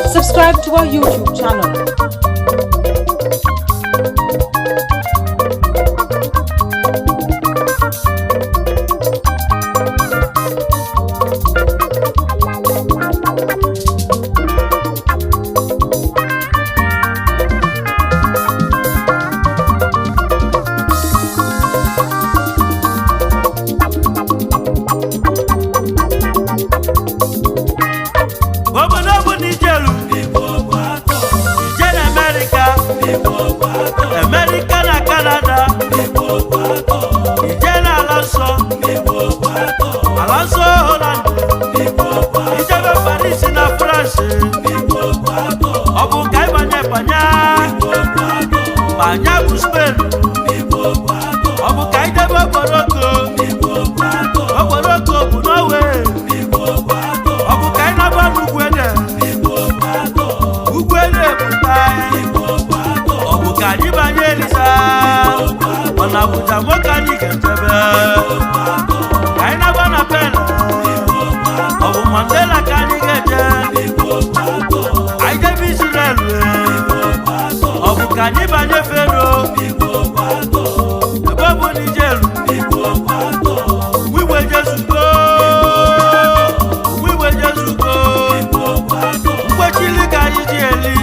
Subscribe to our YouTube channel. America na Canada, Ijena Alonso Holland, Ijebe Paris na France, Obu Kaibanye Banya bu Spain, Obu Kaidebe Boroko bu Norway, Obu Kainaba Ugwede Kani banyelisa ona buja mokani kentebe kaina bana pena obu Mandela kani geje aide bisirelwe obu kani banye fero ebobu nijelu wiwe Jesu go mkwechili kani jieli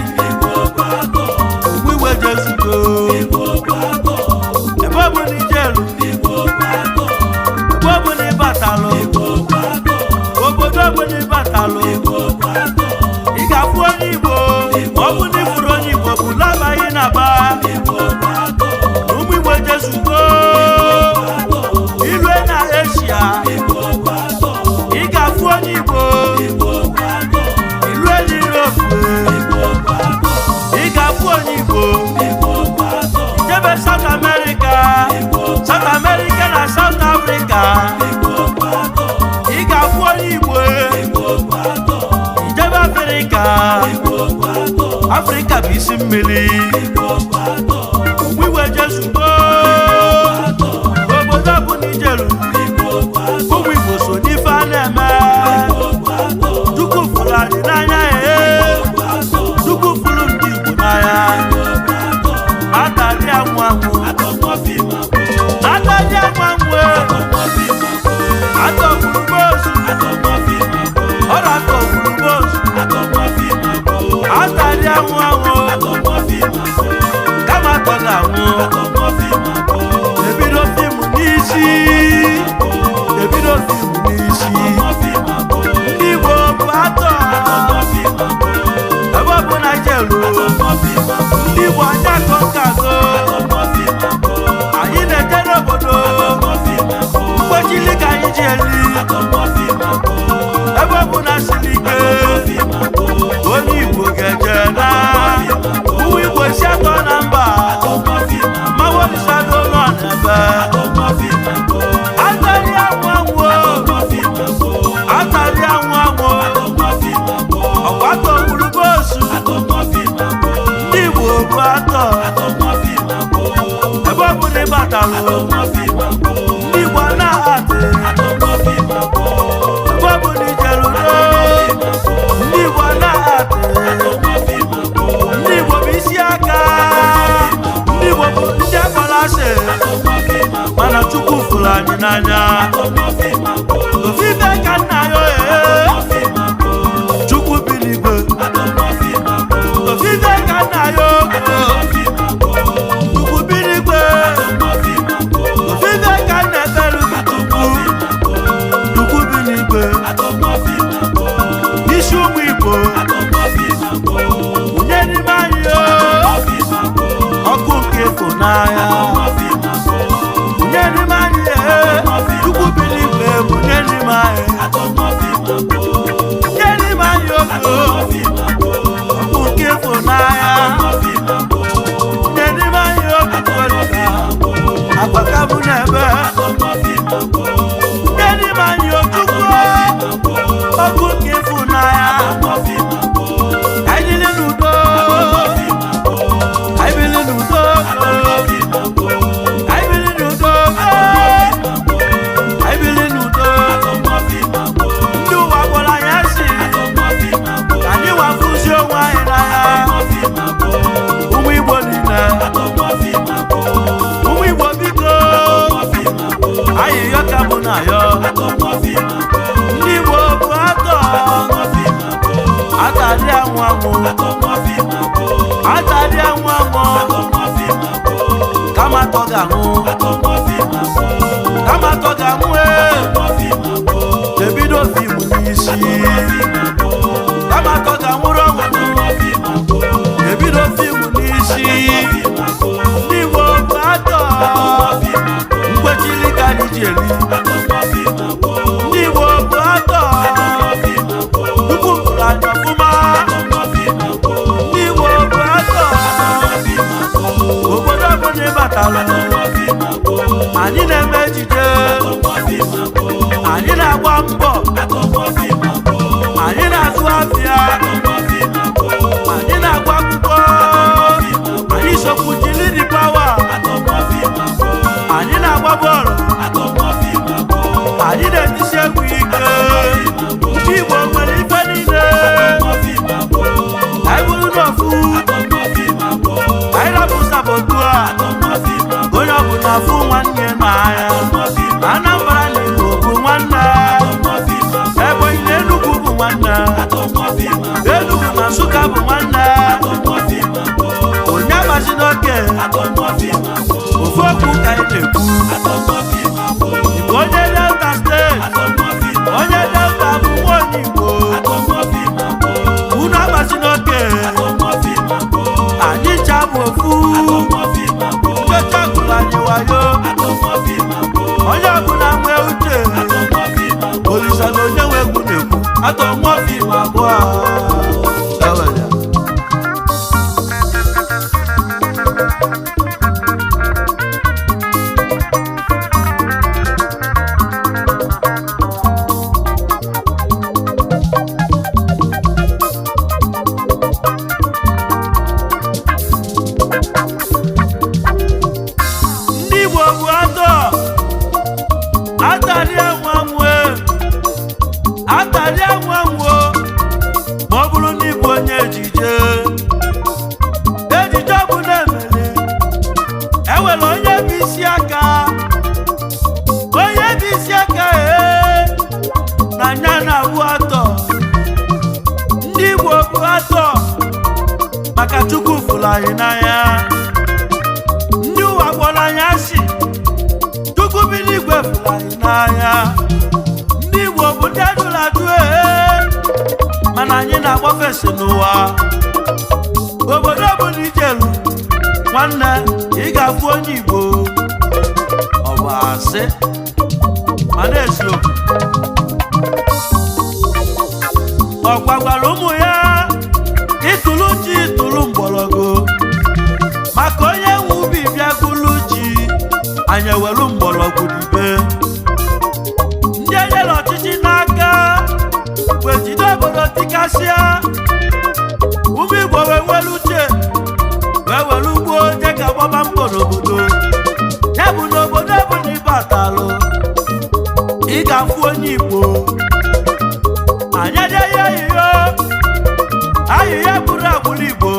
Ebobu ni jelu, Ebobu ni batalo, Obodo ni batalo, Igafu Igbo, Obu ni furo Igbo, Bulaba inaba, Igbo Jesu go, Ilwe na Asia, Igafu Igbo, Ilwe ni Europe, Igafu Igbo. South America na South Africa Igafu Igbo Ijebe Africa bisi mmiri Wiwe Jesu obodo bụ Nijelu ụmụ Igbo so n'ife a na-eme Chukwu fụrụ anyị n'anya Chukwu fụrụ ndị Igbo n'anya Atali amwangu Atali amwangu Atokulubosu Ora atokulubosu Atali amwangu Kama toga mu Ebido fimu nisi Igbo pato Ebobu na jelu Igbo anya konkago Anyị na-eje n'obodo Mgbechili ka anyị ji eli Ebe ọ bụ na siri ike Onye Igbo ga-eje na Ụmụ Igbo si atọ na mba Mmanwụ Olisadoo nọ n'ebe Atari anwụ Ọkwa atọ gburugburu Ndị Igbo bụ atọ Ebe ọ bụ na ịbatalụ Ndị Igbo na-atị Ebe ọ bụ na ijelu Ndị Igbo na-atị Ndị Igbo bụ isi aka Ndị Igbo bụ ndị akpalasị Mana Chukwu fụrụ anyị n'anya Ofife ka nna ya Chukwu bi n'igwe Ofife ka nna ya Chukwu bi n'igwe atari anwanwo atari anwanwo kama toga mu debido fimu n'isi kama toga nwụrụ ọnwụ debido fimu n'isi ndị Igbo bụ atọ mkwechili ka anyị ji eri ndị Igbo bụ atọ tupu mkpụrụ anyị ọfụma ndị Igbo bụ atọ obodo ọbụla ịbatara anyị na-eme ejije anyị na-agba mbọ anyị na-azụ afịa anyị na-agba akwụkwọ anyị sokwu jiri dị pawa anyị na-agba bọọlụ anyị na-etisi egwu ike ndị Igbo nwere ife niile anyị bụrụ n'ofu anyị rapụ sabotua onye ọbụla afụ nwanne n'anya Anambra na Igbo bụ nwanne Ebonyi na Enugu bụ nwanne Enugu na Nsụka bụ nwanne onye agbazi n'oke ofu okwu ka anyị na-ekwu onye Delta steeti onye Delta bụ nwa onye Igbo unu agbazi n'oke anyị ncha bụ ofu nkecha gụrụ anyị wayo onye ọbụla nwe uche Olisadoo Onyenwe egwu na-ekwu atọ nwa fim abụọ ndị Igbo bụ atọ atari anwanwo ma ọ bụrụ na ịbụ onye ejije ọbụla emere ewere onye bụ isi aka na anya na-abụ atọ ndị Igbo bụ atọ maka Chukwu fụrụ anyị n'anya ndị ụwa kpọrọ anyị asị Chukwu bi n'igwe fụrụ anyị n'anya ndị Igbo bụ ndị ajụrụ ajụ mana anyị na-agba fesi n'ụwa obodo ọbụla ijelu nwanne ị ga-afụ onye Igbo ọ bụ asị ma na-esi okwu ọ gwagwara ụmụ ya ịtụrụ ji ịtụrụ mgbọrọgwụ maka onye nwe ubi bịa gụrụ ji anyị ewelu mgbọrọgwụ dibe ndị enyere ọchịchị n'aka wee jide obodo tikasịa ụmụ Igbo wee welu uche wee welu ugbo onye ga-agbaba mbọ n'obodo ya bụ n'obodo ọbụla ịbatalụ ị ga-afụ onye Igbo anyị ejeghị ahịhịa bụrụ agbụrụ Igbo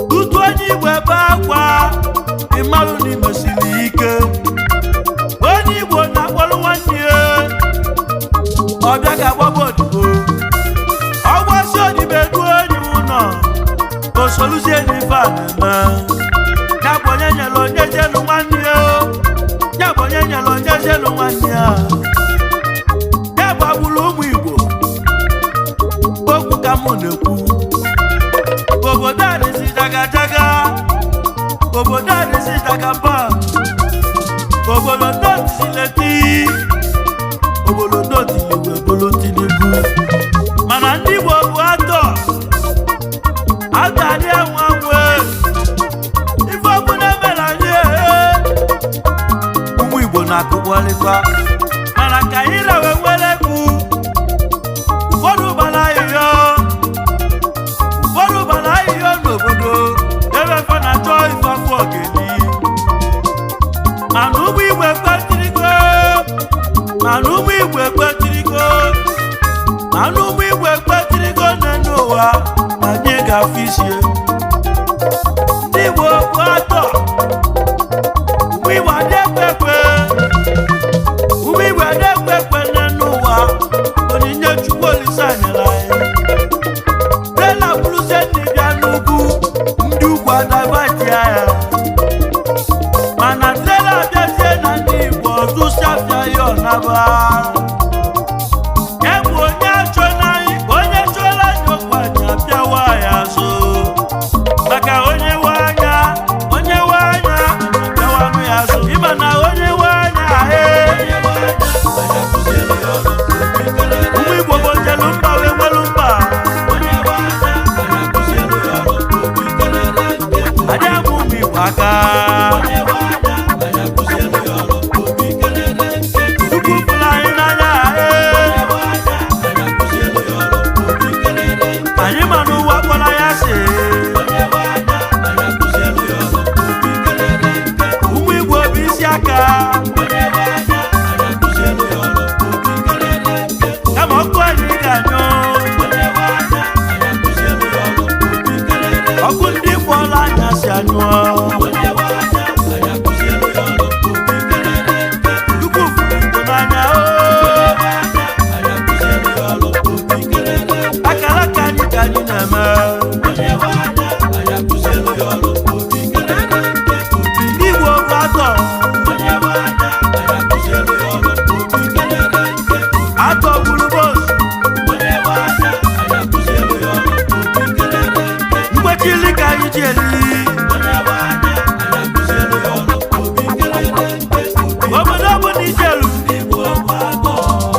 tutu onye Igbo ebe akwa ịmarụ na imesiri ike onye Igbo na-akpọrọ nwanne ya ọbịa ga-agbaba odibo ọgbasi odibo eduo onye ụlọ osoluzie n'ife a na-eme ya bụ onye nyere onye jelu nwanne ya bụ onye nyere onye jelu nwanne ya bụ agbụrụ ụmụ Igbo okwu ka mụ na-ekwu obodo adịzi jagajaga obodo adịzi jagaba obodo ndọtisi leti obodo ndọtisi wee bụrụ Tinubu mana ndị Igbo bụ atọ atari anwanwe ife ọbụla mere anyị ụmụ Igbo na-akụkpọlịkwa mana ka anyị rewe nwere egwu ụfọdụ bara ahịhịa n'obodo ebe fe na-achọ ife afọ ogeli mana ụmụ Igbo ekpetirigo n'elu ụwa na anyị ga-afụ isie ndị Igbo bụ atọ ụmụ Igbo adị ekpekpe n'elu ụwa onyinye Chukwu Olisa nyere anyị aka Chukwu fụrụ anyị n'anya anyị ma n'ụwa kpọrọ ya si ụmụ Igbo bụ isi aka kama ọkụ anyị ga-anyụ ọkụ ndị kpọrọ anya si anyụọ Chukwu fụrụ Igbo n'anya akara ka anyị na-eme ndị Igbo bụ atọ atọ gburu bos mgbechili ka anyị ji eli obodo bụ na ijelu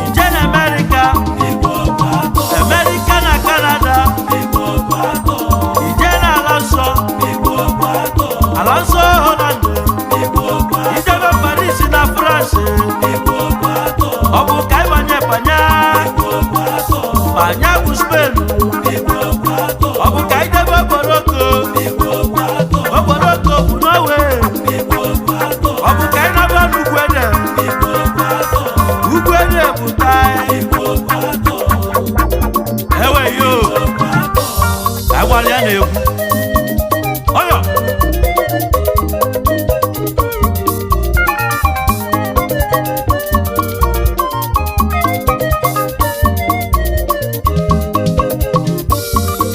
ije na Amerịka na Kanada ije na ala nsọ Holland ijebe Paris na France ọ bụ ka ịbanye panya bụ Spain ọ bụ ka idebe Oboroko bụ Norway ọ bụ ka ịnaba n'Ugwede bụ Tai eweyo agbalịa na-egwu ọyọ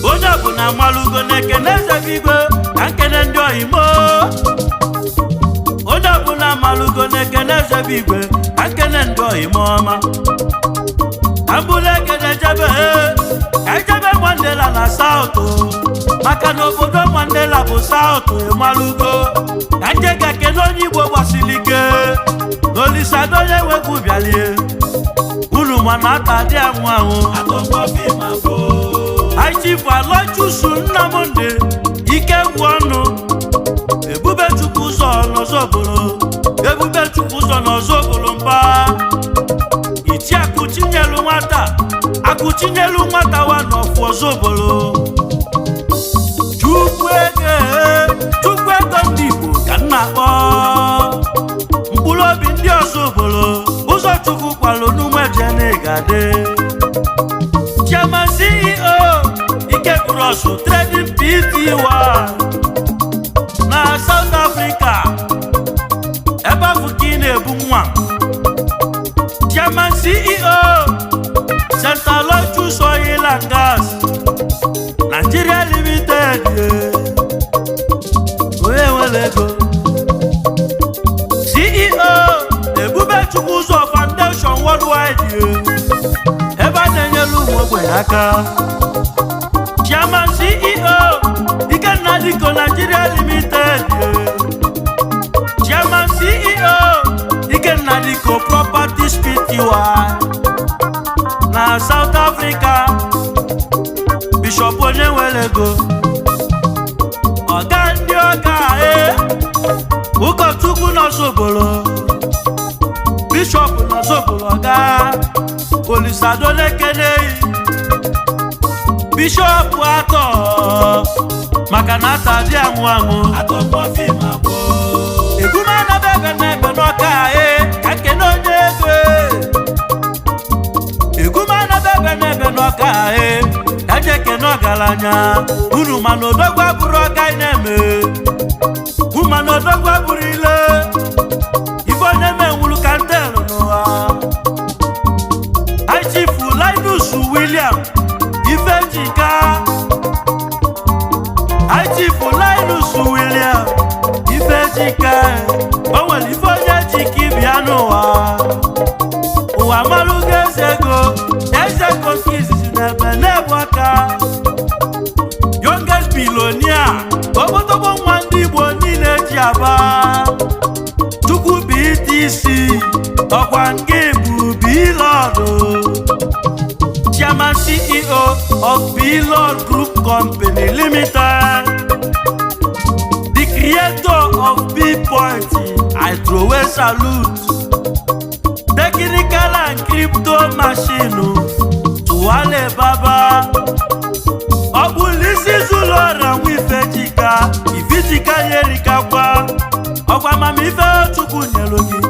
onye bụ na amalugo na-ekene eze igwe ka nkene ndị oyimo onye bụ na amalugo na-ekene eze igwe ka nkene ndị oyimo ọma ambụla ekene jebe ka ijebe Mandela na South maka na obodo Mandela bụ South amalugo ka nje ga-ekene onye Igbo gbasiri ike na Olisadoo Onyenwe bịalie unu mana ata dị anwụ Chifu Alochusu Nnamdị ike gwụ ọnụ Ebubechukwu ụzọ n'Ozobolo mba iti akụchinyelu nwata wa n'ọfụ Ozobolo Chukwu ego ndị Igbo ka nna akpọ mkpụrụ obi ndị Ozobolo ụzọ Chukwu kwalụ n'Umueje n'Igade Chairman CEO Cross Trading Pty na South Africa ebe afọ ka ị na-ebu nwa Chairman CEO Central Oilers Oil and Gas Nigeria Limited onye nwere ego CEO Ebubechukwu ụzọ Foundation Worldwide ebe a na-enyere ụmụ ogbenye aka Chairman CEO Ikenadiko Nigeria Limited Chairman CEO Ikenadiko Properties Pty na South Africa Bishop Onyenwe ọga ndị ọga ụkọchukwu n'Ozobolo Bishop n'Ozobolo ọga Olisadoo na-ekene Bishop atọ maka na ata dị anwụ egwu na-anaba ebe n'ebe n'ọka ka nkene onye ego egwu na-anaba ebe n'ebe n'ọka ka je kene ọgaranya unu mana odogwu abụrụ ọka ị na-eme mana odogwu abụrụ ile ife onye menwuru ka ntelu n'ụwa Chief Linus William Ifejika Chief Linus William Ifejika o nwere ife onye jika ịbịa n'ụwa ụwa malụgo eze ego ka izizi n'ebe na-ebu aka youngest billionaire obodobo nwa ndị Igbo niile ji aba Chukwu BTC ọkwa nke bụ Billboard Chairman CEO of Billboard Group Company Limited, the creator of P-Point, I throw a salute. Technical and crypto machine to Wale Baba. Obulisi Zulora wifejika, ifijika yerika kwa. Ogwa mami ife chukwu nyelogi.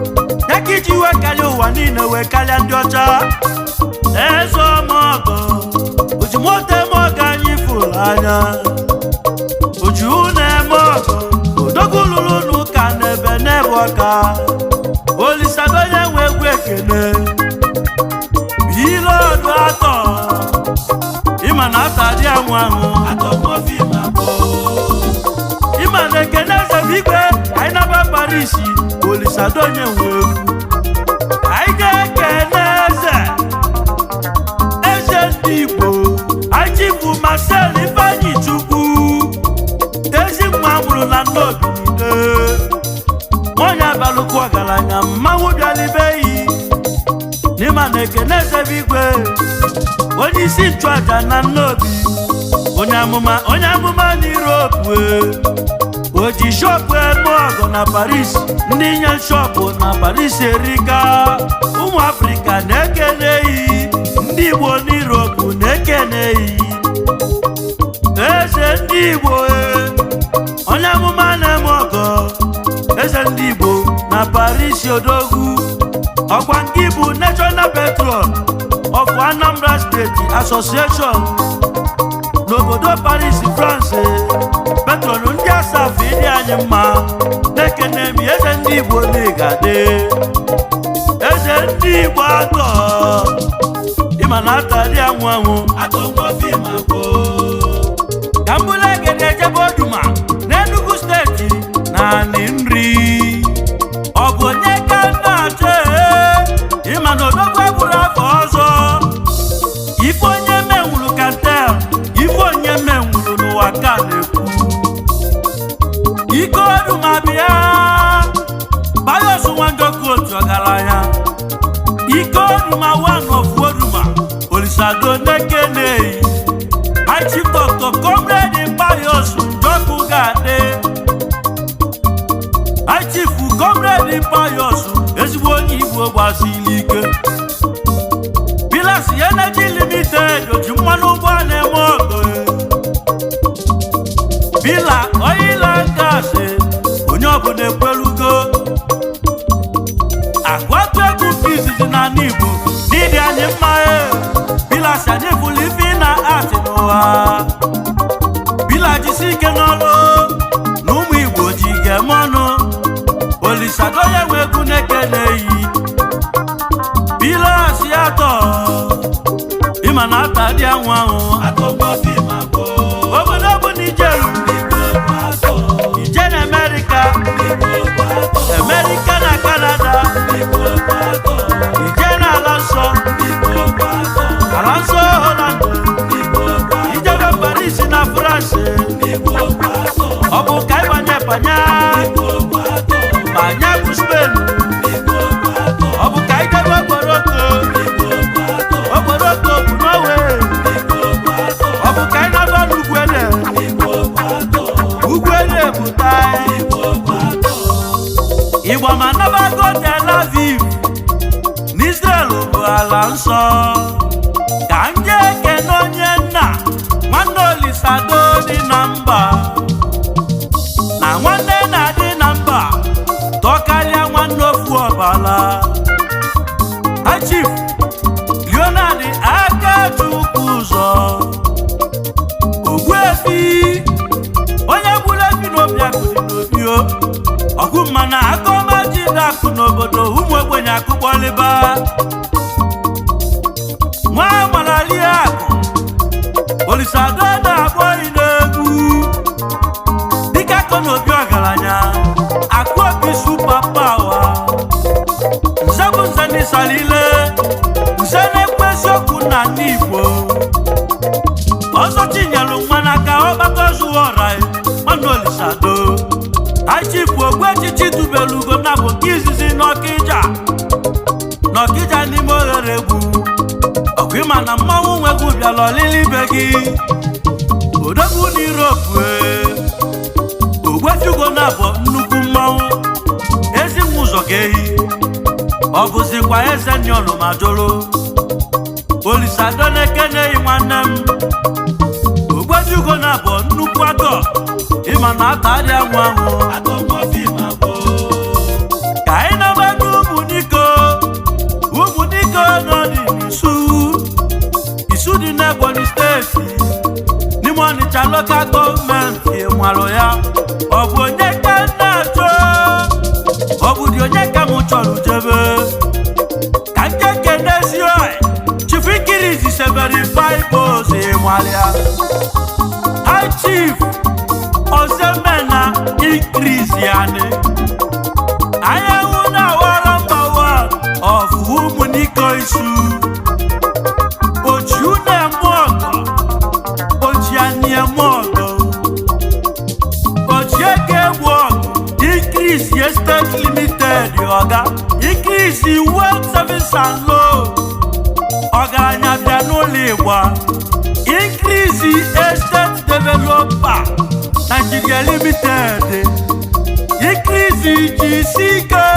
Tekiji wekali uwa nine wekali andiocha. Ezo mogo, ujimote moga nyifulanya. Ujune mogo, udogululu nuka nebe neboka. Olisadoo Onyenwe gwekene. Bilo duato, imana atadi amwangu. Atomofi mako. Imana keneze bigwe, ainaba Parisi. Olisadoo Onyenwe. Aige keneze. Igbo, Achifu Marcel Ifanyi Chukwu. Tezi mwamuru na nobi Monya balukwu ọgaranya mmanwụ bịalibeghị n'ịma na ekeneze bigwe onye isi nchụaja na nnobi onye amụma n'Europe oji shọpụ eme ọgọ na Paris ndị nye shọpụ na Paris erika ụmụ Afrịka na-ekeneghị ndị Igbo n'Europe na-ekeneghị eze ndị Igbo onye amụma na-eme ọgọ eze ndị Igbo na Paris odogwu ọkwa nke bụ National Patron of Anambra State Association n'obodo Paris France patron ndị asafụ ịdị anyị mma na-ekene mi eze ndị Igbo n'igade eze ndị Igbo atọ ịma na atadị anwụ atọmgbofi magbo ka mbụla egede ejebe Oduma n'Enugu steeti naanị nri ọ bụ onye ka na-achọ ịma na odogwu egburu afọ ọzọ ife onye menwuru kantel ife onye menwuru n'ụwa ka na-ekwu ike Oduma bịa Pius Nwanjoku otu ọgaranya ike Oduma one of Oduma Olisadoo Onyenwe my chief doctor comrade Pius Njoku gade my chief comrade Pius ezigbo onye Igbo gbasiri ike Pilas Energy Limited oji mmanụ ụgbọala eme ọgụ Bila Oil and Gas onye ọbụla ekwelugo agwatu egwu fizi dị na Igbo n'ịdị anyị mma Pilas anyị fụlụ ife na art n'ụwa Bila jisi ike n'ọrụ na ụmụ Igbo ji ga-eme ọnụ Olisadoo Onyenwe egwu na-ekeneghị Pilas ya tọ ịma na ata dị anwụ obodo bụ Nigeria ije na America na Canada ije na ala nsọ Holland ijebe Paris na France ọ bụ ka ịbanye banya bụ Spain ọ bụ ka ijebe Okporoko bụ Norway ọ bụ ka ịnaba n'Ugwuele bụ Tai Igbo ma nabago Tel Aviv n'Israel bụ ala nsọ ka nje ekene onye nna nwanne Olisadoo dị na mba na nwanne na-adị na mba tọkarịa nwanne ofu ọbala Chief Leonard Akachukwu ụzọ Ogbuefi onye gburu efi n'obi akụdị n'obi ọgụ mma na akọmaji dakụ n'obodo ụmụ ogbenye akụkpọlịba nwa amarali akụ Olisadoo na-akpọ n'egwu dịka akọ n'obi ọgaranya akụ obi super power nze bụ nze n'isalile nze na-ekpesi okwu na ndị Igbo ọzọ tinyelu nwa n'aka ọgbakọ zuwa ọra nwanne Olisadoo Achifu ogbu echichi dubelugo na bụ nke izizi n'Ọkịja n'ime oghere egwu ọkwa ịma na mmanwụ nwegwu bịala ọlịlị be gị odogwu n'Europe ogbefigo na bụ nnukwu ọ bụzikwa eze ndị ọnụmadolo Olisadoo na-ekene nwanne m ogbejugo na abụ nnukwu atọ ịma na ata adịa nwa ahụ ka anyị na-agba n'ụmụniko nọ n'isu dị n'Ebonyi steeti n'ime Ọnịcha lokal gọọmenti nwalụ ya ọ bụ onye ka m na-achọ ọ bụ dị onye ka m chọrọ jebe ka nkeke n'ezi Chifikirizi severified pose nwalia High Chief Ozemena increase yani Ayahu na number one of Umuniko isu Ochiune mogo Ochianye mogo Ochieke mogo Increase estate limited yoga Increase wealth service and loan Ọgaranya bịa n'ụlọ Igbo Increase estate developer Nigeria limited Increase jisike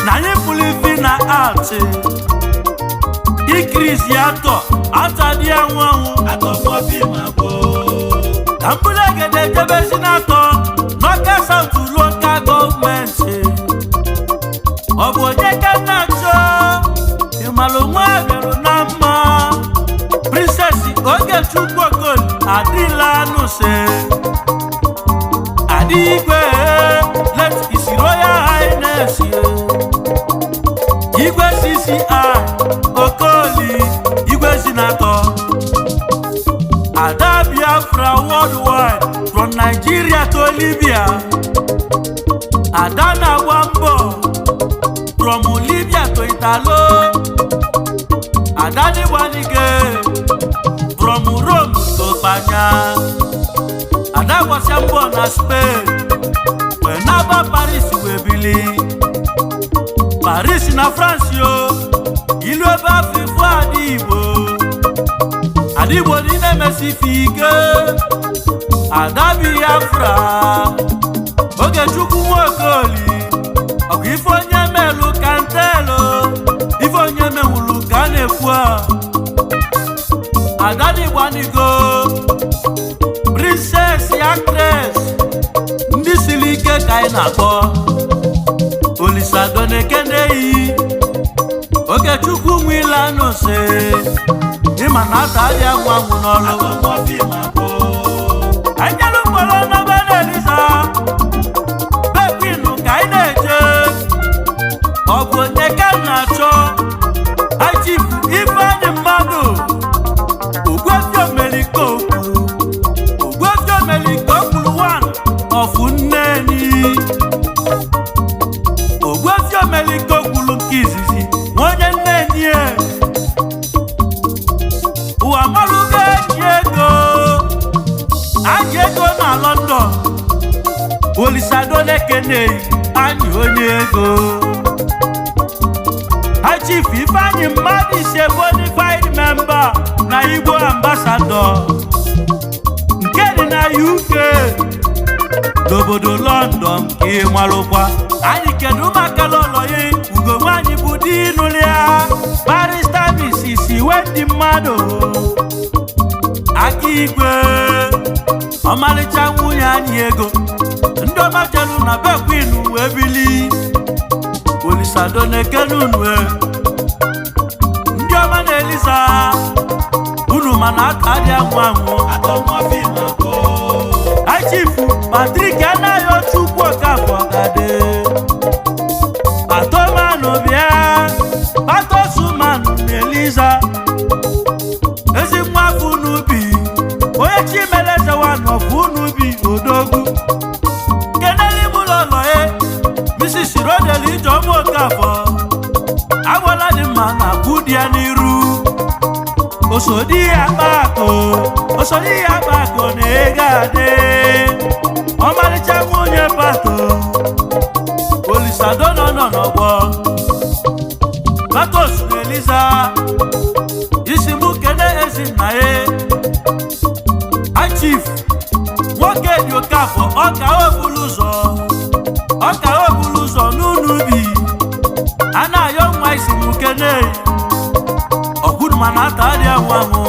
na anyị pụlifi na art Increase atọ dị anwụ ka mbụlegede jebezi n'atọ n'Ọka South local gọọmenti ọ bụ onye ka na-achọ ịmalụ nwa bịarụ na mma Princess Ogechukwu Okoli adịla anụse Adigwe let His Royal Highness Igwe CCI Okoli Igwe Sinatọ Ada Biafra worldwide from Nigeria to Libya Ada na-agba mbọ from Libya to Italo Adani Wanige from Rome to Banya Ada Wasambo na Spain Wenaba Paris webili Paris na France yo Ilu ebe afifo Adigbo nine mesifike Ada Biafra Ogechukwu Okoli Ọkụ ife onye melu kantelo Ife onye mewulu ka na-ekwu Adigbo anigo Princess actress ndị siri ike ka anyị na-akpọ Olisadoo na-ekeneyi Ogechukwu nwila nose ịma na ata adị anwụ n'ọlụ anyị jelu mkpọrọ n'ebe na-eliza bekwinu ka anyị na-eje ọ bụ onye ka m na-achọ High Chief Ifeanyị mmadụ Ogwefi Omeliko kwuru one of Nneni Ogwefi Omeliko kwuru nke izizi onye Nneni ụwa malụgo eji ego na London Olisadoo na-ekeneyi anyị onye ego High Chief Ifeanyị mmadụ ise bonafide member na Igbo ambassador nke dị na UK n'obodo London ka ị malụkwa anyị kedu maka lọlọyi ugo nwanyị bụ di n'ụlọ ya Barrister Mrs. Wendy mmadụ aka igwe ọmalịcha nwunye anyị ego ndị ọma jelu na bekwinu wee bili Olisadoo na-ekene unu ndị ọma na-eliza unu mana aka adị anwụ High Chief Patrick Anayochukwu Okafọgade Patomanụ bịa Patosumanụ na-eliza ezi nwa afọ n'ubi onye Chimeleze nọfụ n'ubi odogwu keneli mụlọlọ Mrs. Rodeli Ijeọma Okafọ agwala dị mma na kwụ dị ya n'iru osodi ya akpako na-ego adị ọmalịcha nwunye Pato Olisadoo nọ n'ọgbọ Patos na-eliza isi mụ kene ezinna ya High Chief nwoke dị Okafọ ọka obulu ụzọ n'ụlọ ubi ana yo nwa isi mukene ogudu mana atari anwangu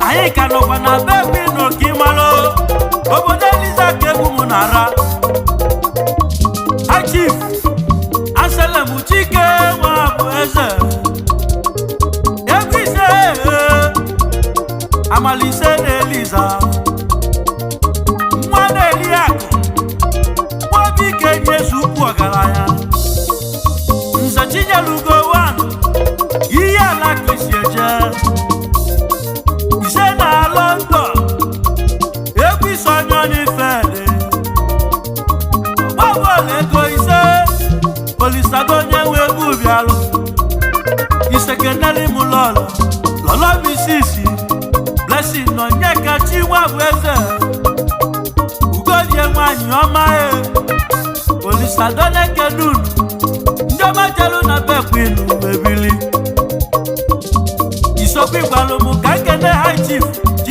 anyị ka nọkwa na bebi n'oke ịmalụ obodo Eliza ka egwu m nara Chief Anselm Chike nwa bụ eze egwu ise amalise na Eliza nwa na-eli akụ nwaobi ike nyezu ukwu ọgaranya nze Chinyelugo wanụ ihe ala kisi eje ise na London egwu ise onye n'ifede ọgbọgbọla ego ise Olisadoo Onyenwe egwu bịalụ ise keneli mụ lọlọ bisisi Blessing nọ nye ka chi nwa bụ eze ugodie nwanyị ọma Olisadoo na-ekenunu ndị ọma jelu na bekwinu mebili isokwu igbalụ m ka nkene High Chief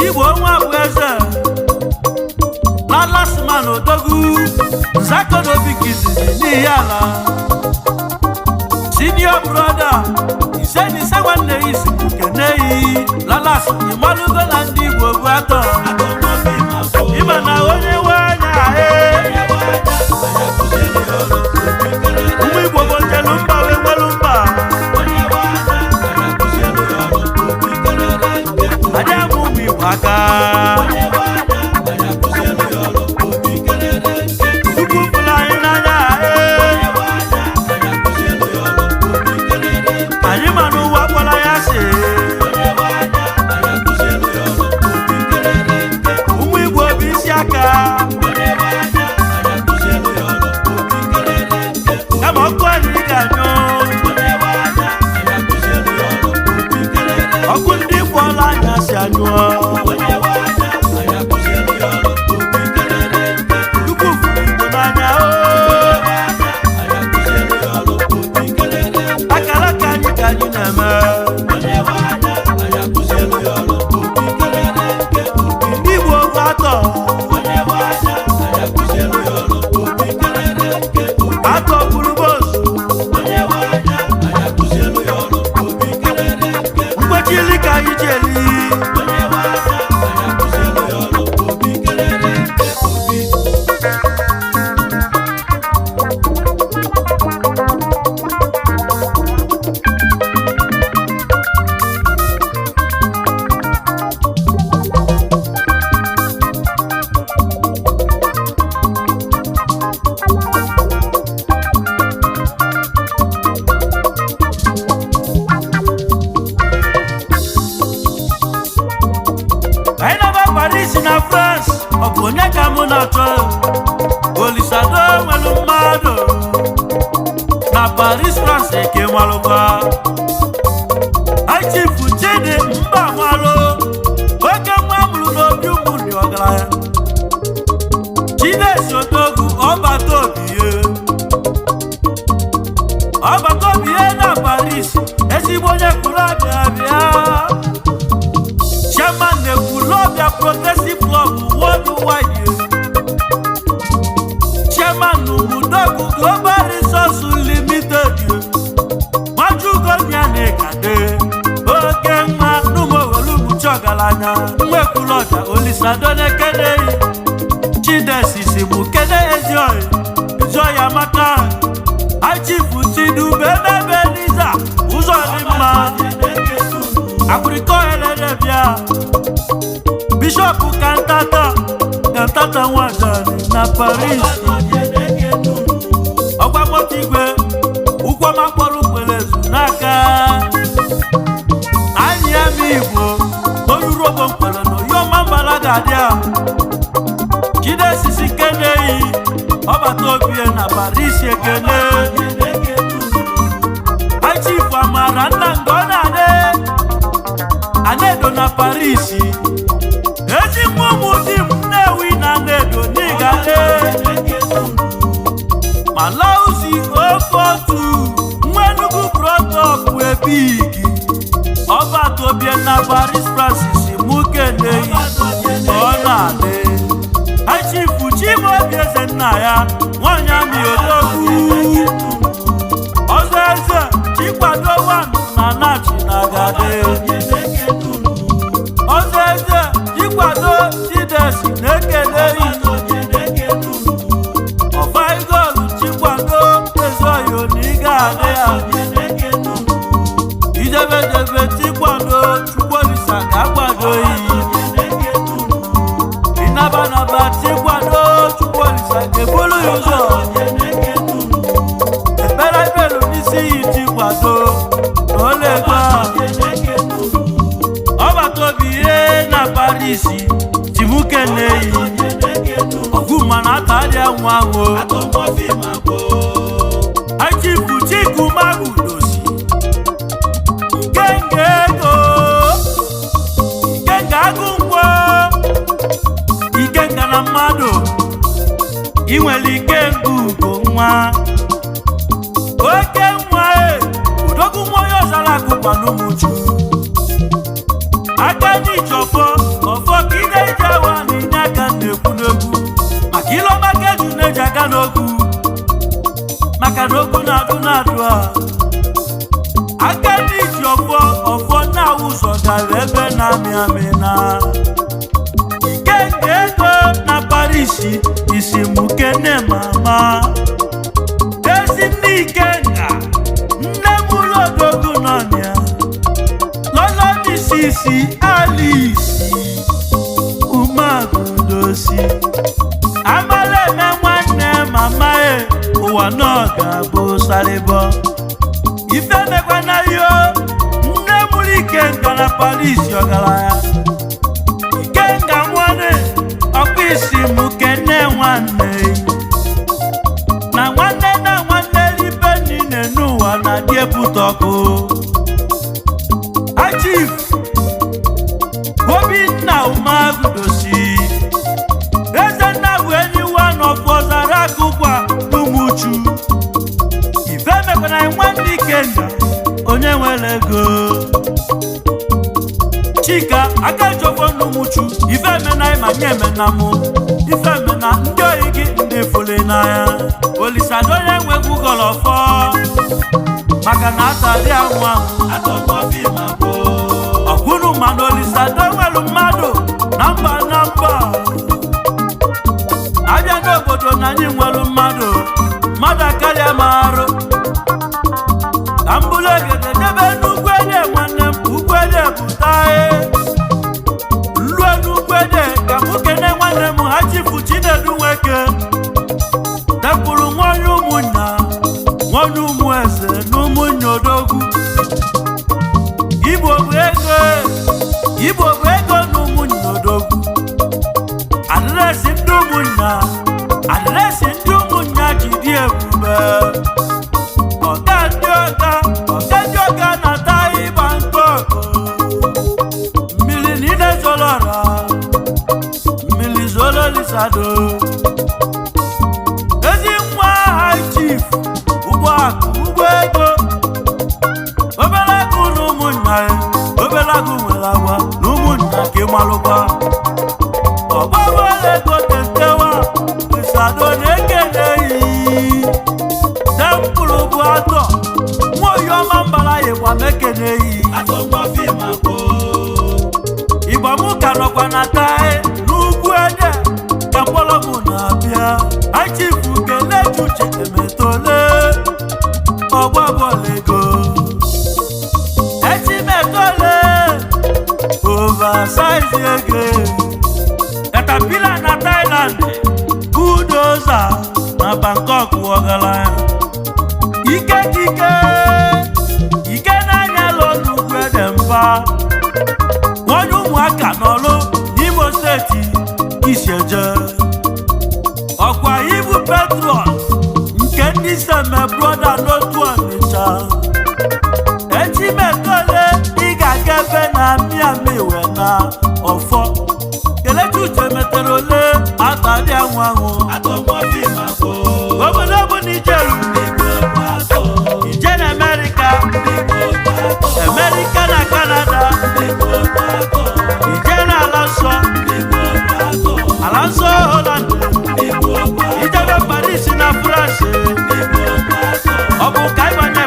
Igbo nwa bụ eze lalasman odogwu nzakonobi kizizi n'ihi ala senior brother ise nwanne isi keneyi lalas ịmalụgo na ndị Igbo bụ atọ ịma na onye nwe anya ụmụ Igbo bojelu mba wee nwelu mba adị amụ ụmụ Igbo aka na France ọ bụ onye ka mụ na-achọ Olisadoo nwere mmadụ na Paris France eke nwalụkwa High Chief Chidi mba nwalụ oke nwa mụrụ n'obi ụmụ ndị ọgaranya Chinesi Odogwu ọbata obiye na Paris ezigbo onye kwuru abịa Chairman Egwu Progressive Club worldwide Chairman Umudogu Global Resource Limited Majugo Nyanekade oke nwa n'ụmụowelu ọgaranya nwekwulọja Olisadoo na-ekene Chidesisi bụ kene ezioyi amaka High Chief Chidube Emebe Eliza ụzọ dị mma akwụrịkọ eledebịa Bishop Kantata Nwajani na Paris ọgbamoto igwe ụkwọmakpọrọ ukwelezu n'aka anyị eme Igbo oyurobo mkwere na oyoma mbala ga-adịa Chidesisi keneyi ọbata obie na Paris ekene High Chief Amara nna Ngọnade Anedo na Paris ezi mmụmụ di m na-ewi na Anedo n'igale Malauzi ofotu nwenugwu protop ebigi ọbata obie na Paris Francis mukeneyi ọ na-adị High Chief Chimobi Ezenna ya nwanyị amị Odogwu eze chikwado wanụ na nachi na gade ọzọ eze chikwado chidesi na-ekele yi ọfaigolu chikwado ezoyo na ịga adị ya idebedebe chikwado chukwolisa ka akwado yi ịnabanaba chikwado chukwolisa ga-ebulu ya ụzọ ekpere ibelu n'isi yi chikwado na olegba ọbata obi ihe na parisi timukeneyi ọgwụma na atari anwụ ahụ achifu chikumagudosi nkenga ego nkenga agụ ngwo ikenga na mmadụ inwere ikenga ugo nwa oke nwa udogwu nwa onye ọzara akụkwa n'ụmụchu aka n'ijọfọ ọfọ ka ide ije awa na inye aka na-ekwu n'egwu maka ilọmaka eju na-eji aka n'okwu maka na okwu na-adụ a aka n'iji ọfọ na-awụ ụzọ gara ebe na-amị amị na ikenga ego na parisi isi mukene mama ezi nne ikenga nne m ụlọ odogwu nọnya lọlọ n'isisi alisi umagudosi amala eme nwanne mama ụwa nọ ga-abụ sarịbọ ife mekwana yo nne mụrụ ikenga na parisi ọgaranya ikenga nwanne ọkwa isi mụ kene nwanne na nwanne ibe niile n'ụwa na dị ebute ọkụ achif Obinna Umagudosi eze nna bụ enyi nwa n'ọfọ zara akụkwa n'ụmụchu ife mekwana nwanne ikenga onye nwere ego chika aka jọfọ n'ụmụchu ife emena ma nye emena mụ ife emena ndị oyi gị ndị fole n'anya Olisadoo onye nwegwu gọlọfọ maka na atari anwụ ahụ ọkwụrụ mana Olisadoo nwere mmadụ na mba abịa n'obodo na anyị nwere mmadụ akarịa m arụ ka m bụrụ egede debe n'ugwu ede nwanne m ugwu ede pụta nlue n'ugwu ede ka m kene nwanne m ha chifu Chinedu Nweke depụrụ nwanyị ụmụnna nwanyị ụmụ eze na ụmụnnya odogwu Igbo bụ ego na ụmụnnya odogwu adreesị ndị ụmụnnya ji dị ebube ọga ndị ọga na-ata ịgba nkọkọ mmiri niile zolọra mmiri zolo Olisadoo ezi nwa high chief ụgbọakụ ụgbọ ego obere agụ na ụmụnna obere agụ nwere agwa na ụmụnna ka ịmalụkwa ọgbawala ego tetewa Olisadoo na-ekele yi tempụrụ bụ atọ nwa oyi ọma mbara ya ịgba mekene yi ịgba mụ ka nọkwa na taị n'ugwu ede ka mkpọrọgwụ na-abịa achifu kele chuche emetole ọgbabọla ego echimetole oversize ego katapila na Thailand budoza na Bangkok ọgaranya ike n'anya lụ n'ugwu ede mba onye ụmụaka n'ọlụ n'Imo steeti Isieje ọkwa ibu petrol nke ndị Seme broda n'otu Ọnịcha echimetole ị ga-aga ebe na amị we na ọfọ kelechi uche metere ole atari anwụ obodo bụ Nigeria ije na America na Canada ije na ala nsọ Holland ijebe Paris na France ọ bụ ka ịbanye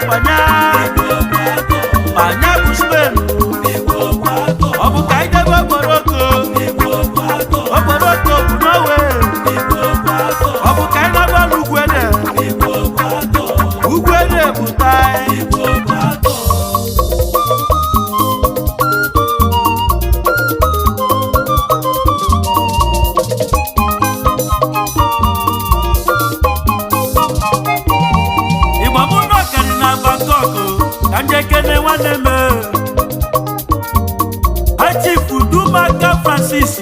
Francis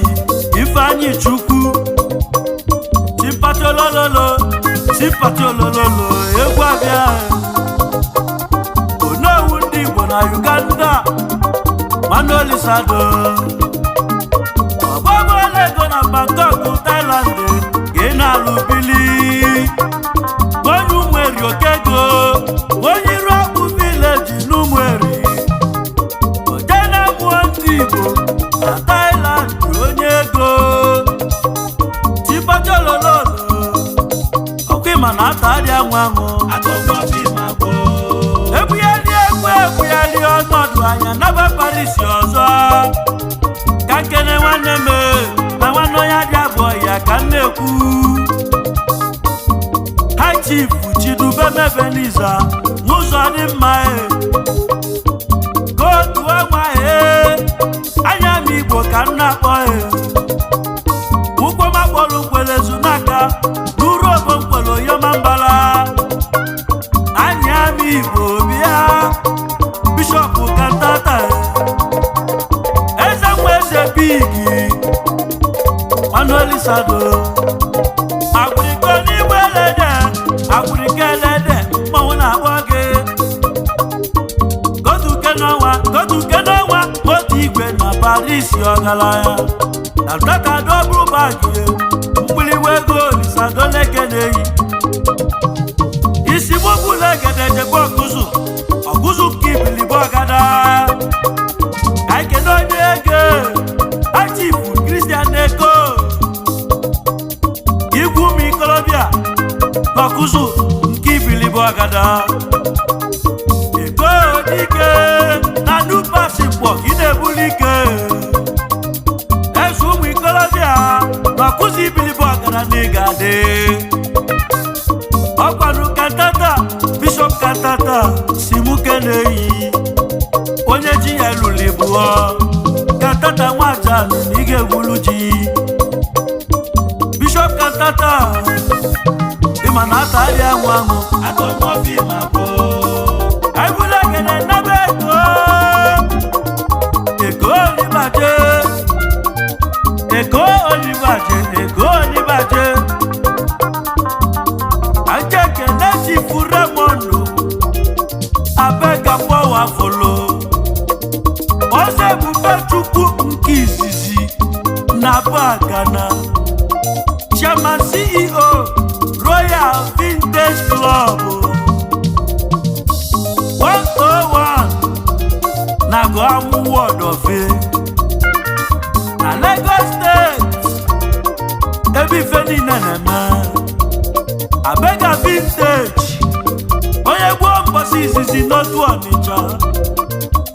Ifeanyi Chukwu simpati olololo egwu abịa onowu ndị Igbo na Uganda nwanne Olisadoo ọgbọgbọla ego na Bangkok Thailand ga na-alụ bili onye Ụmụeri Okego onye iru akpụ village n'Ụmụeri oje na-amụọ ndị Igbo na Thailand onye ego simpati olololo ọkwa na atari anwụ ebughali ọnọdụ anya n'aba Paris ọzọ ka nkene nwanne m na nwanne onye adị abụọ ya ka m na-ekwu High Chief Chidube Mebeniza n'ụzọ dị mma kootu ọnwa anya m Igbo ka m na-akpọ ụkwụ makpọrọ nkwelezu n'aka n'uru ogbonkwelo yomambala anya m Igbo bịa Bishop Kantata eze nwa eze bigi nwanne Olisadoo agwụrịko n'igwe elede agwụrịko elede mmanwụ na-akpọ gị goduke n'ọnwa otu igwe na Paris ọgaranya na dọka dobru bagi mgbịrịgba ego Olisadoo na-ekeneyi isi gbobula egedejekwa ọgụzụ nke ibilibe ọgada ka ikene onye ego achifu Christian Eko igwu ụmụ ikolobịa n'ọgụzụ nke ibilibe ọgada ego dike na nupasipọ ị na-ebuli ike eze ụmụ ikolobịa n'ọgụzụ ibilibe ọgada na ịga adị ọkwanu Kantata Bishop Kantata simuke na-eyi onye ji ya lụrụ bụọ Kantata nwaja na ị ga-egwulu ji Bishop Kantata ịma na atari anwụ aịbụla gene nebe ego olibaje Ajekene Chifu Ramondo abega mwawa folo Oze Bufechukwu nke izizi na Bagana Chairman CEO Royal Vintage Club 101 na Goamu Ward of na Lagos State ebife niile na-eme abega vintage onye gboo mbọsị izizi n'otu Ọnịcha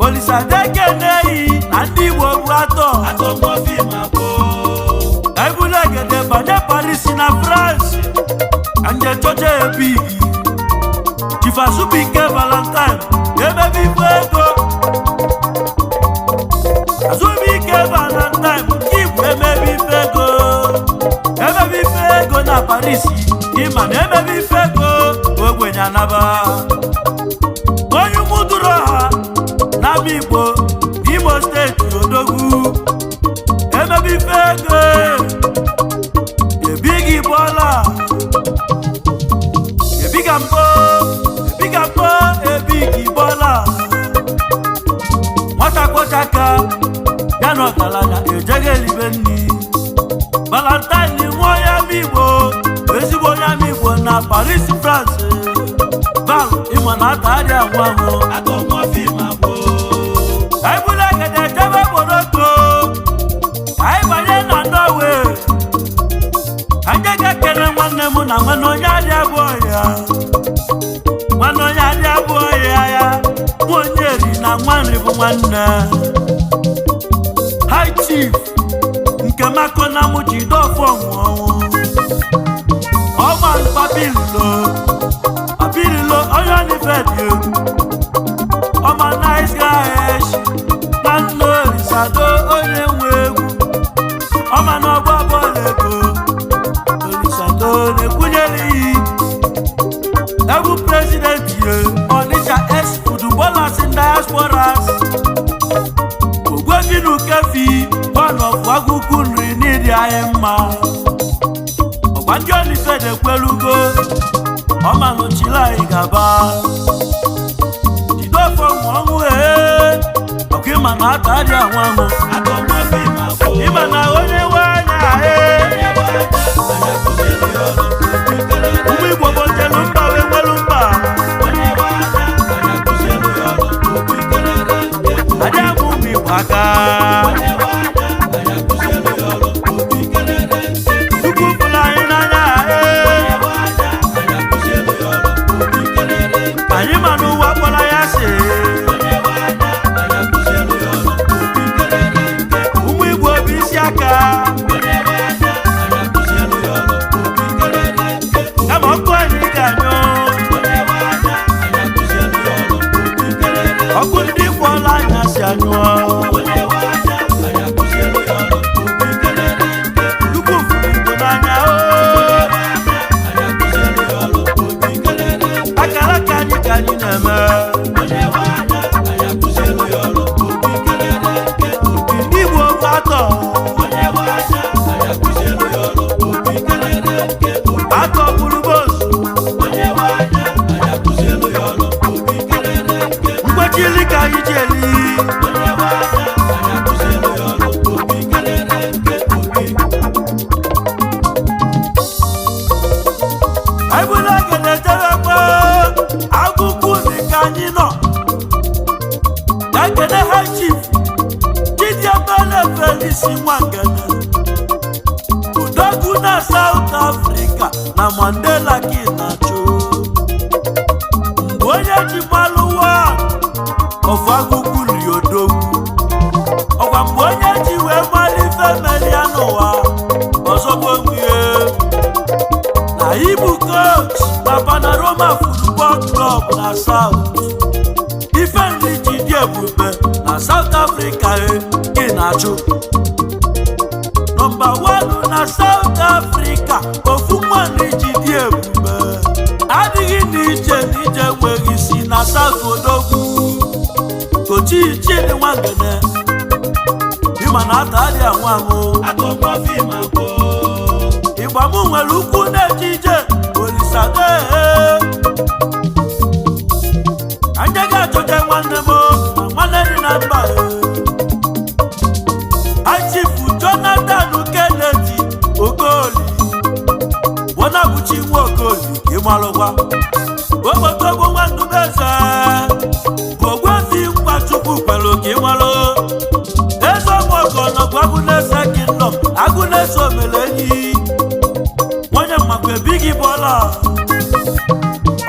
Olisadoo ekeneyi na ndị Igbo bụ atọ ebule egede banye Paris na France anje choche ebigi Chifasubike Valentine emebi ife ego Azubike Valentine Igbo emebi ife ego na Paris ịma na emebi ife ego ogbenye anaba onye ụmụdụrụ ọha na Igbo Imo steeti odogwu emebi ife ego ebighị bọla ebighị bọla nwata kpochaka ya na ọgaranya ejeghị elibe nri Valentine nwa ya Igbo ezigbo onye Igbo na Paris France Val ịma na atari anwụ aịbụla egede ejebe Morocco anyị banye na Norway anyị ga-ekele nwanne m na nwanne onye adị abụọ ya nwa onye eri na nwanri bụ nwanne High Chief nke Makonamu Jidofọ nwụọ ọgba papirilo onye onifedi ọma nice guy na nne Olisadoo onye nwe egwu ọma n'ọgbọ bọọlụ ego Olisadoo na-ekwunyere iyi egwu president Onitsha ex-footballers in diasporas Ogweginu Kefi one of Wagu mma ọgwa ndị Olifede ekwelugo ọmalụchila anyị gaba jide ofo ọnwụ ọkwa ịma na aka adị anwụ anwụ ịma na onye nwe anya ụmụ Igbo bojelu mba wee nwelu mba adị amụ ụmụ Igbo aka Chukwu fụrụ anyị n'anya anyị ma n'ụwa kpọrọ ya si ụmụ Igbo bụ isi aka kama ọkụ anyị ga-anyụ ọkụ ndị kpọrọ anya si anyụọ Chukwu fụrụ Igbo n'anya akara ka anyị na-eme Igbo bụ atọ atọ gburugburu mgbechili ka anyị ji eli anyị bụrụ oge na-ejerekwa agụkwu dị ka anyị nọ ekene ha chief Chidiebele Felisi Nwangene udogwu na South Africa na Mandela Kinacho mgbe onye ji malụwa ọfụ agụkwu riodogwu ọgwa mgbe onye ji wee malife melia n'ụwa ọzọ gbogwie na Igbo coach na Panorama Football Club na South ife nri ji dị ebube na South Africa Kinacho nọmba 1 na South Africa ofu nwanne ji dị ebube adịghị n'ije nweghị isi na South odogwu Kochi Chidi Nwangene ịma na ata adị anwụ anwụ ịgba m nwere ukwu na-eje ije Olisadoo anje ga-achọje nwanne m na nwanne dị na mba Achifu Jonathan Kennedy Okoli Bonabuchi nwa Okoli ịmalụkwa Ogbotogbo Nwandubeze bụ Ogbuefi Mgbachukwu kwelu ka ịmalụ eze ọmụọgọnọgwụ Agụnese Kingdom Agụnese Omelenyi onye mmakwa ebighị bọla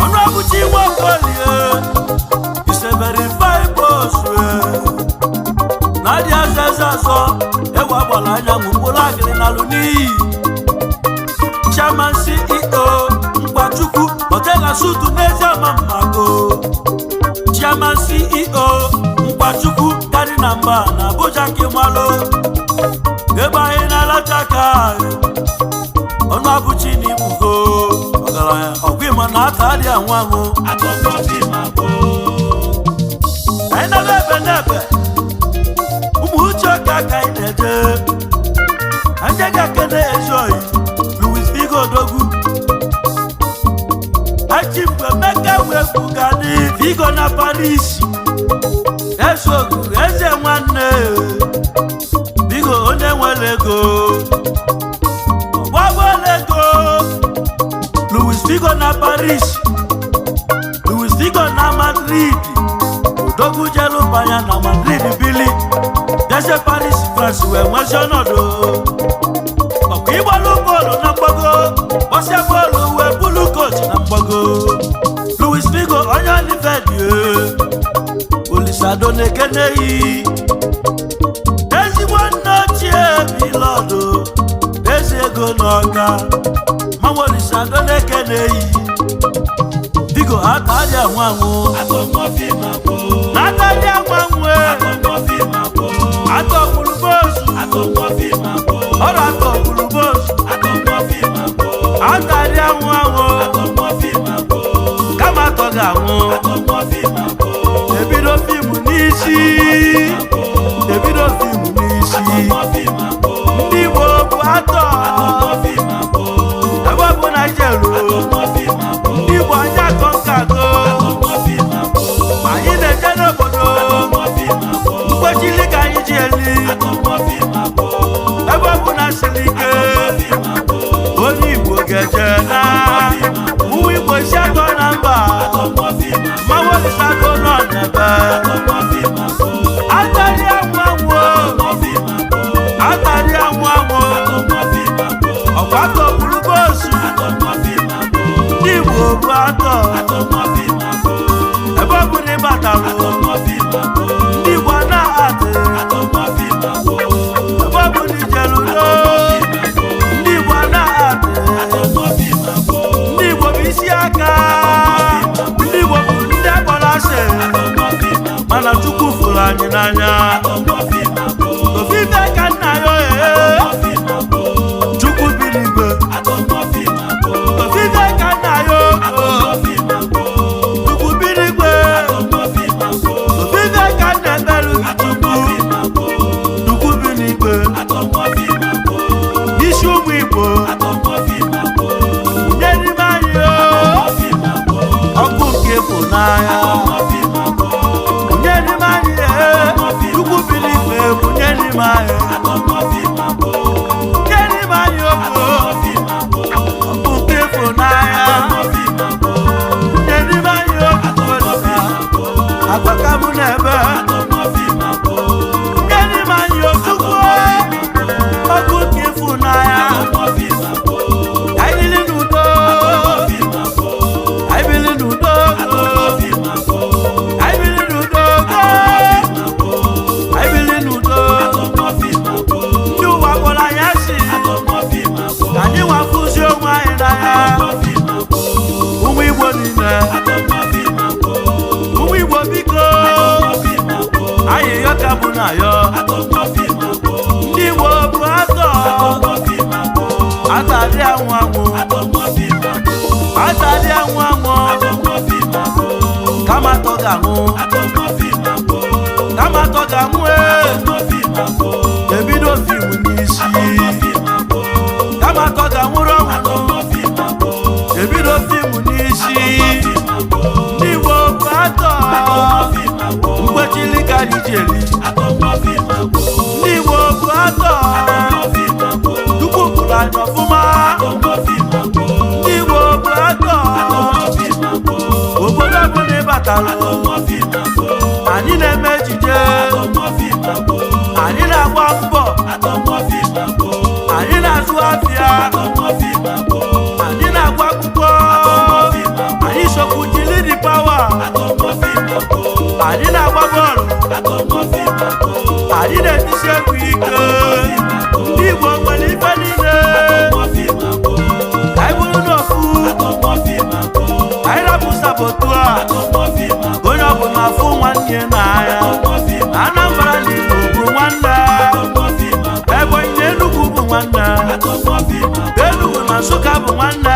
Ọnụabụchi nwa Okoli na-adị aza azọ ewu agbala anya mkpụrụ agịrị n'alụ n'iyi Chairman CEO Mgbachukwu Hotel Asutu n'ezi ama mmago Chairman CEO Mgbachukwu gari na mba na Abuja Kimalụ ebe anyị na-alacha aka Ọnụabụchi na Igbugo ọgaranya ọgwụ ịma na ata adị anwụ anwụ anyị na-ebe ebe n'ebe ụmụ uche ọka ka anyị na-eje anje ga-ekene ezoyi Louis Figo Odogwu achi mgbe Emeka wee kwuga dị Figo na Paris esogu eze nwanne Figo onye nwere ego ọgbagbola ego Louis Figo na Paris Louis Figo na Madrid Odogwu jelu banya na Madrid bili dese Paris France wee nwezi ọnọdụ ọkwa ịgbalụ bọọlụ na mgbago ọsịa bọọlụ wee bulu coach na mgbago Louis Figo onye Olifede Olisadoo na-ekeneghị ezigbo nne ochie bilọdụ eze ego n'ọka manwa Olisadoo na-ekeneghị Figo aka adị anwụ anwụ aka adị anwụ anwụ atọ gburugburu ọrụ atọ gburugburu aka adị anwụ anwụ kama atọ ga-anwụ ebido fim n'isi ndị Igbo bụ atọ anwụ anwụ ọkwa atọ bụrụ bosu ndị Igbo bụ atọ ebe ọ bụ na ịbatalụ ndị Igbo na-atị ebe ọ bụ na ijelu ndị Igbo na-atị ndị Igbo bụ isi aka ndị Igbo bụ ndị akpọrọ asị mana Chukwu fụrụ anyị n'anya ofufe ka nna ya Chukwu bi n'igwe ofufe ka nna ya Chukwu bi n'igwe ofufe ka nna ebelu Chukwu bi n'igwe isi ụmụ Igbo nye n'ime anyị ọkụ nke ịfụnanya nye n'ime anyị Chukwu bi n'igwe bunye n'ime anyị nye n'ime anyị ọkụ nke ịfụnanya nye n'ime anyị agbakamu n'ebe nye n'ime anyị Chukwu ọkụ nke ịfụnanya anyị bili n'udo anyị bili n'udo anyị bili n'udo anyị bili n'udo ndị ụwa kpọrọ anyị asị anyị nwafụzi onwe anyị n'anya ụmụ Igbo niile ụmụ Igbo biko anyị yọka bụ na yọ ndị Igbo bụ atọ atadị anwụ anwụ atadị anwụ anwụ kama atọ ga-anwụ kama atọ ga-anwụ ebido fim n'isi kama atọ ga-anwụrụ ọnwụ ebido fim n'isi ndị Igbo bụ atọ mgbechili ka anyị ji eli ndị Igbo bụ atọ Chukwu pụrụ anyị ọfụma ndị Igbo bụ atọ obodo ọbụla ịbatalụ anyị na-eme ejije anyị na-agba mbọ anyị na-azụ afịa anyị na-agba akwụkwọ anyị sokwu jili dị pawa anyị na-agba bọọlụ anyị na-etisi egwu ike ndị Igbo nwere ife niile anyị bụrụ n'ofu anyị rapụ sabotu a onye ọbụla afụ nwanne n'anya Anambra na Igbo bụ nwanne Ebonyi na Enugu bụ nwanne Enugu na Nsụka bụ nwanne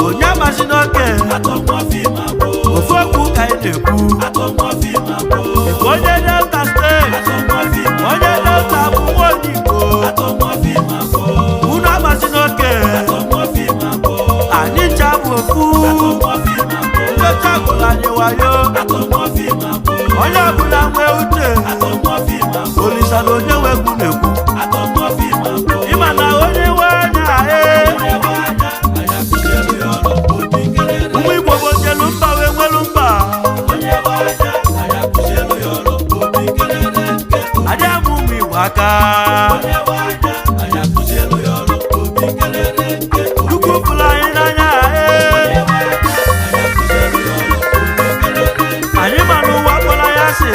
onye amazi n'oke ofu okwu ka anyị na-ekwu onye Delta steeti onye Delta bụ nwa Igbo unu amazi n'oke anyị ncha bụ ofu nyocha gwụrụ anyị wayo onye ọbụla nwee uche Olisadoo Onyenwe egwu na-ekwu ịma na onye nwe anya ụmụ Igbo bụ ojelu mba wee nwelu mba adị ama ụmụ Igbo aka Chukwu fụrụ anyị n'anya anyị ma n'ụwa kpọrọ ya asị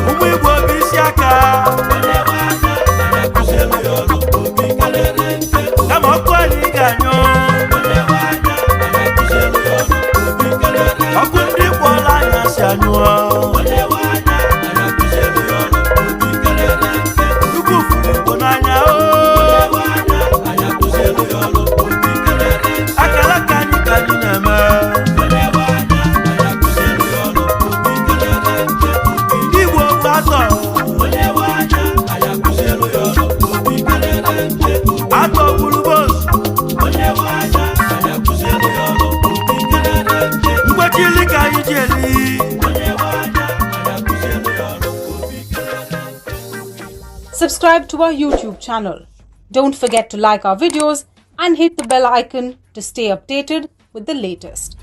ụmụ Igbo bụ isi aka kama ọkụ anyị ga-anyụ ọkụ ndị kpọrọ anya si anyụọ Chukwu fụrụ Igbo n'anya akara ka anyị na-eme ndị Igbo bụ atọ atọ gburu bosu mgbechili ka anyị ji eli Subscribe to our YouTube channel. Don't forget to like our videos and hit the bell icon to stay updated with the latest.